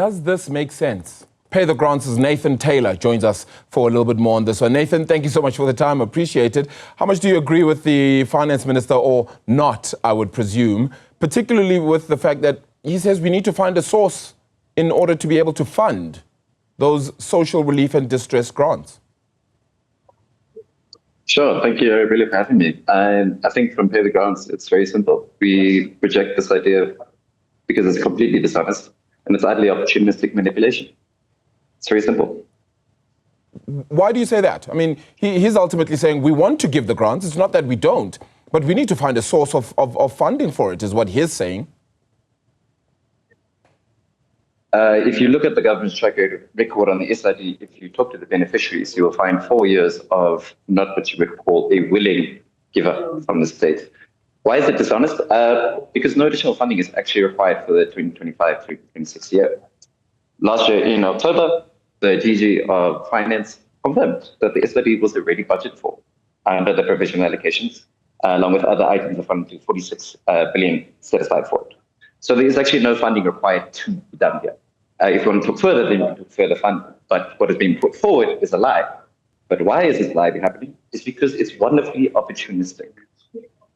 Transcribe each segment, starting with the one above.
Does this make sense? Pay the Grants' Nathan Taylor joins us for a little bit more on this one. Nathan, thank you so much for the time. Appreciate it. How much do you agree with the Finance Minister, or not, I would presume, particularly with the fact that he says we need to find a source in order to be able to fund those social relief and distress grants? Sure, thank you really for having me. And I think from Pay the Grants, it's very simple. We reject this idea because it's completely dishonest and it's utterly opportunistic manipulation. It's very simple. Why do you say that? I mean, he's ultimately saying we want to give the grants. It's not that we don't, but we need to find a source of funding for it, is what he's saying. If you look at the government's track record on the SRD, if you talk to the beneficiaries, you will find 4 years of not what you would call a willing giver from the state. Why is it dishonest? Because no additional funding is actually required for the 2025-2026 year. Last year in October, the DG of Finance confirmed that the SRD was already budgeted for under the provisional allocations, along with other items of funding, 46 billion set aside for it. So there is actually no funding required to be done here. If you want to talk further, then you can talk further funding. But what is being put forward is a lie. But why is this lie happening? It's because it's wonderfully opportunistic.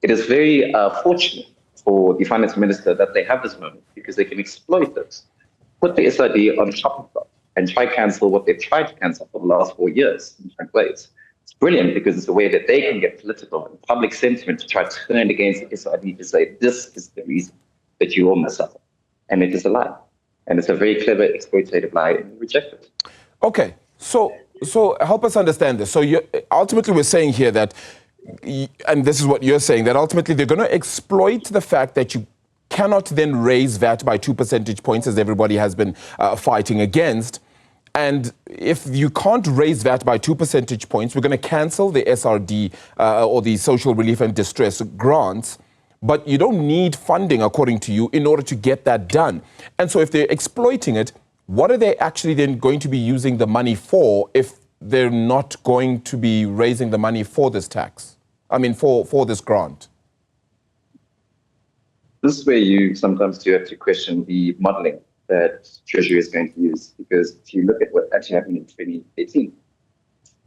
It is very fortunate for the Finance Minister that they have this moment because they can exploit this, put the SRD on a shopping block and try cancel what they've tried to cancel for the last 4 years in different ways. It's brilliant because it's a way that they can get political and public sentiment to try to turn against the SRD to say, this is the reason that you all must suffer. And it is a lie. And it's a very clever, exploitative lie, and we reject it. Okay, so help us understand this. So ultimately we're saying here that, and this is what you're saying, that ultimately they're going to exploit the fact that you cannot then raise VAT by 2 percentage points, as everybody has been fighting against. And if you can't raise VAT by 2 percentage points, we're going to cancel the SRD or the social relief and distress grants. But you don't need funding, according to you, in order to get that done. And so if they're exploiting it, what are they actually then going to be using the money for if they're not going to be raising the money for this tax? I mean, for this grant? This is where you sometimes do have to question the modeling that Treasury is going to use. Because if you look at what actually happened in 2018,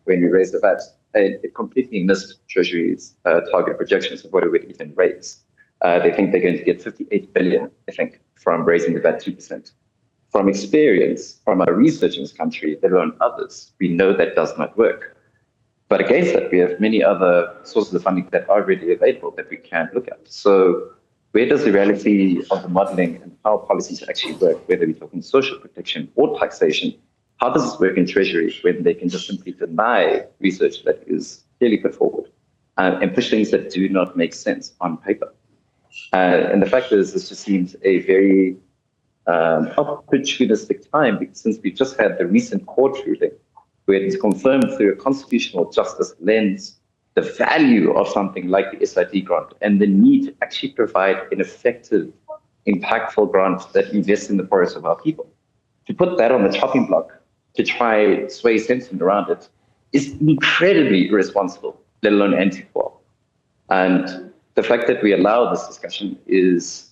when we raised the VAT, it completely missed Treasury's target projections of what it would even raise. They think they're going to get 58 billion, I think, from raising the VAT 2%. From experience, from our research in this country, let alone others, we know that does not work. But against that, we have many other sources of funding that are readily available that we can look at. So where does the reality of the modeling and how policies actually work, whether we're talking social protection or taxation, how does this work in Treasury when they can just simply deny research that is clearly put forward and push things that do not make sense on paper? And the fact is, this just seems a very opportunistic time, because since we've just had the recent court ruling where it's confirmed through a constitutional justice lens the value of something like the SRD grant and the need to actually provide an effective, impactful grant that invests in the forests of our people. To put that on the chopping block to try sway sentiment around it is incredibly irresponsible, let alone anti-equal. And the fact that we allow this discussion is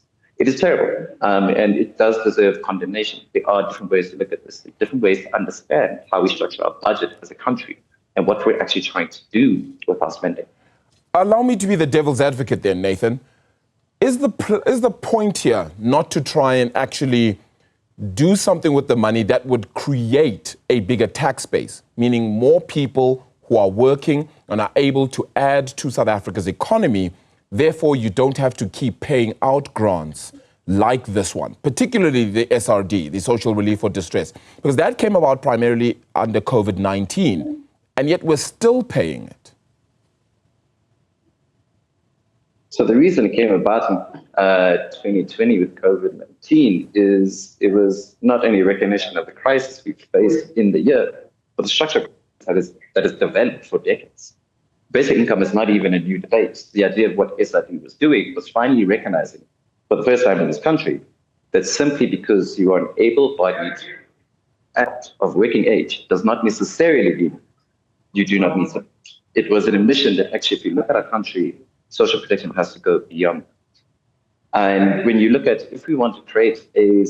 terrible, and it does deserve condemnation. There are different ways to look at this, different ways to understand how we structure our budget as a country and what we're actually trying to do with our spending. Allow me to be the devil's advocate then, Nathan. Is the point here not to try and actually do something with the money that would create a bigger tax base, meaning more people who are working and are able to add to South Africa's economy? Therefore, you don't have to keep paying out grants like this one, particularly the SRD, the social relief for distress, because that came about primarily under COVID-19, and yet we're still paying it. So the reason it came about in 2020 with COVID-19 is it was not only recognition of the crisis we faced in the year, but the structure that is developed for decades. Basic income is not even a new debate. The idea of what SRD was doing was finally recognizing, for the first time in this country, that simply because you are an able-bodied act of working age does not necessarily mean you do not need it. It was an admission that actually, if you look at our country, social protection has to go beyond. And when you look at, if we want to create a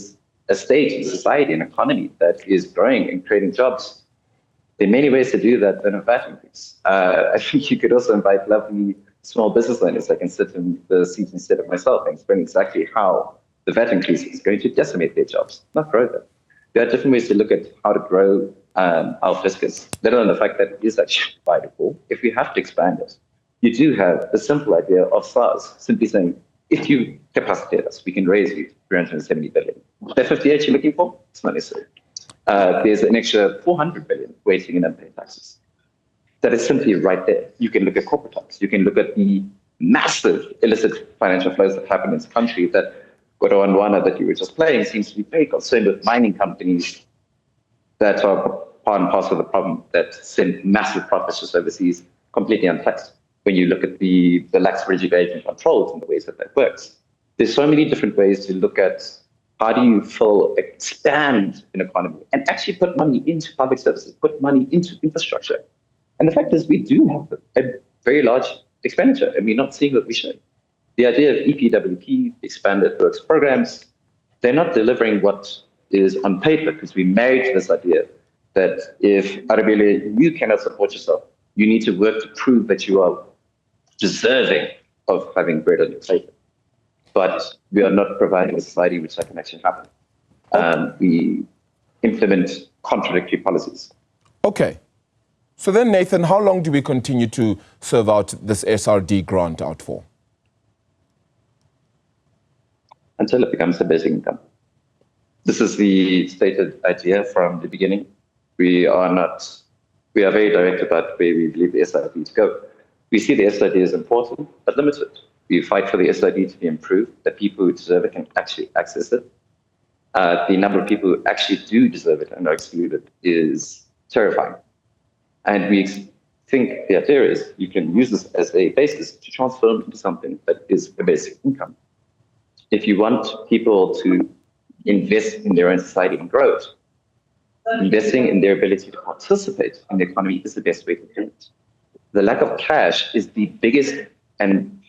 a state, a society, an economy that is growing and creating jobs, there are many ways to do that than a VAT increase. I think you could also invite lovely small business owners that can sit in the seat instead of myself and explain exactly how the VAT increase is going to decimate their jobs, not grow them. There are different ways to look at how to grow our fiscus, let alone the fact that it is actually providable. If we have to expand it, you do have the simple idea of SARS, simply saying, if you capacitate us, we can raise you 370 billion. The 58 you're looking for, it's not necessary. There's an extra 400 billion waiting in unpaid taxes. That is simply right there. You can look at corporate tax. You can look at the massive illicit financial flows that happen in this country that Godongwana that you were just playing seems to be very concerned with mining companies that are part and parcel of the problem that send massive profits just overseas completely untaxed. When you look at the lax regulation controls and the ways that that works, there's so many different ways to look at how do you expand an economy and actually put money into public services, put money into infrastructure. And the fact is we do have a very large expenditure and we're not seeing what we should. The idea of EPWP, expanded works programs, they're not delivering what is on paper because we're married to this idea that if Arabile, you cannot support yourself, you need to work to prove that you are deserving of having bread on your table. But we are not providing a society which that can actually happen. We implement contradictory policies. Okay. So then, Nathan, how long do we continue to serve out this SRD grant out for? Until it becomes a basic income. This is the stated idea from the beginning. We are very direct about where we believe the SRD to go. We see the SRD as important, but limited. We fight for the SRD to be improved, that people who deserve it can actually access it. The number of people who actually do deserve it and are excluded is terrifying. And we think the idea is you can use this as a basis to transform into something that is a basic income. If you want people to invest in their own society and grow it, investing in their ability to participate in the economy is the best way to do it. The lack of cash is the biggest and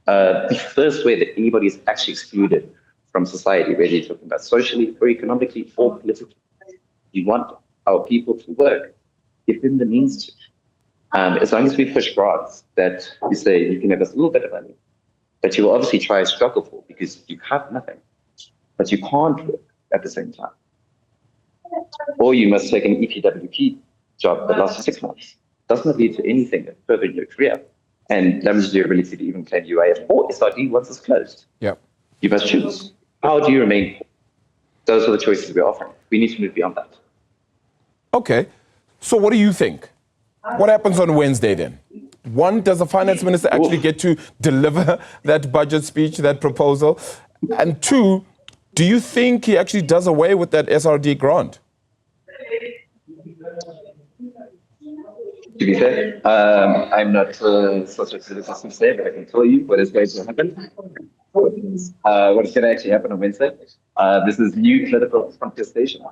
the first way that anybody is actually excluded from society, whether you're talking about socially or economically or politically. You want our people to work, give them the means to. As long as we push grants that we say you can have a little bit of money, that you will obviously try to struggle for because you have nothing, but you can't work at the same time. Or you must take an EPWP job that lasts for 6 months. Does not lead to anything further in your career and damages your ability to even claim UIF or SRD once it's closed. Yep. You must choose. How do you remain poor? Those are the choices we're offering. We need to move beyond that. Okay. So what do you think? What happens on Wednesday then? One, does the finance minister actually get to deliver that budget speech, that proposal? And two, do you think he actually does away with that SRD grant? To be fair, I'm not such a citizen to say, but I can tell you what is going to happen. What is going to actually happen on Wednesday? This is new political contestation.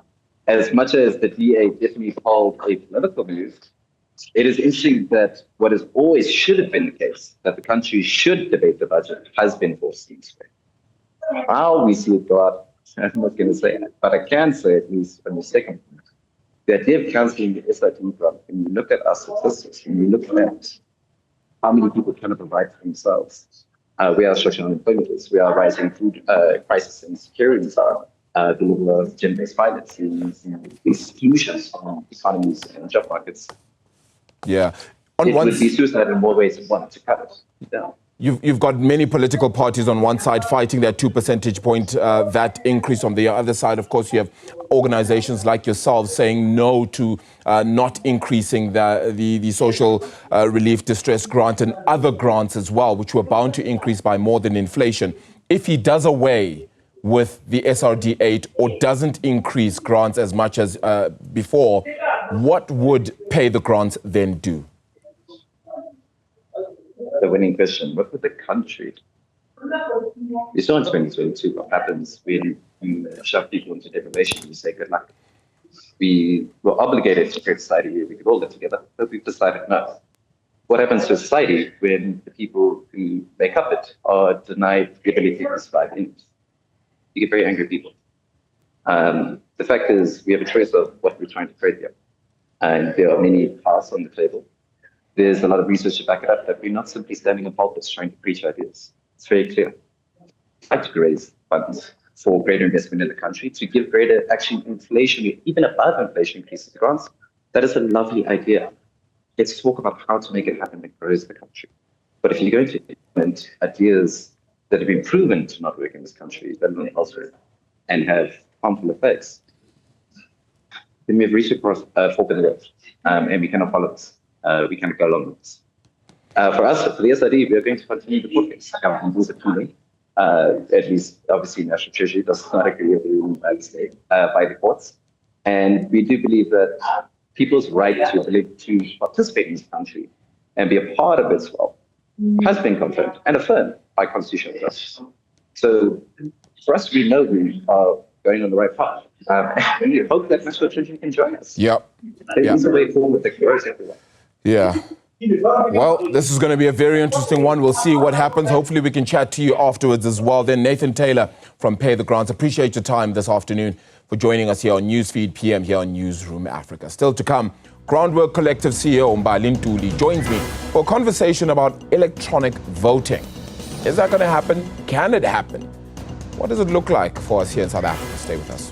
As much as the DA definitely called a political move, it is interesting that what is always should have been the case, that the country should debate the budget, has been forced this way. How we see it go out, I'm not going to say it, but I can say at least on the second point. The idea of cancelling the SRD grant, when you look at our statistics, when you look at how many people cannot provide for themselves, we are social unemployment is, we are rising food crisis and security, the level of gender-based violence, the exclusions from economies and job markets. Yeah. It would be suicide in more ways than one to cut it down. You've got many political parties on one side fighting that 2 percentage point VAT increase. On the other side, of course, you have organizations like yourselves saying no to not increasing the social relief distress grant and other grants as well, which were bound to increase by more than inflation. If he does away with the SRD 8 or doesn't increase grants as much as before, what would pay the grants then do? The winning question, what would the country do? We saw in 2022 what happens when you shove people into deprivation and you say good luck. We were obligated to create a society where we could all live together, but we've decided no. What happens to a society when the people who make up it are denied the ability to survive in it? You get very angry people. The fact is, we have a choice of what we're trying to create here. And there are many paths on the table. There's a lot of research to back it up that we're not simply standing in pulpits trying to preach ideas. It's very clear. I'd like to raise funds for greater investment in the country, to give greater actually inflation, even above inflation increases to grants. That is a lovely idea. Let's talk about how to make it happen that grows the country. But if you're going to implement ideas that have been proven to not work in this country, that not elsewhere, and have harmful effects, then we have reached across 4 billion, and we cannot follow this. We cannot go along with this. For us, for the SRD, we are going to continue the court case. Government is appealing. At least, obviously, National Treasury does not agree with the ruling by the courts. And we do believe that people's right to participate in this country and be a part of it as well has been confirmed and affirmed by constitutional justice. So for us, we know we are going on the right path. And we hope that National Treasury can join us. Yep. There's a way forward that grows everyone. Yeah. Well, this is going to be a very interesting one. We'll see what happens. Hopefully we can chat to you afterwards as well. Then Nathan Taylor from Pay the Grants. Appreciate your time this afternoon for joining us here on Newsfeed PM here on Newzroom Afrika. Still to come, Groundwork Collective CEO Mbali Ntuli joins me for a conversation about electronic voting. Is that going to happen? Can it happen? What does it look like for us here in South Africa? Stay with us.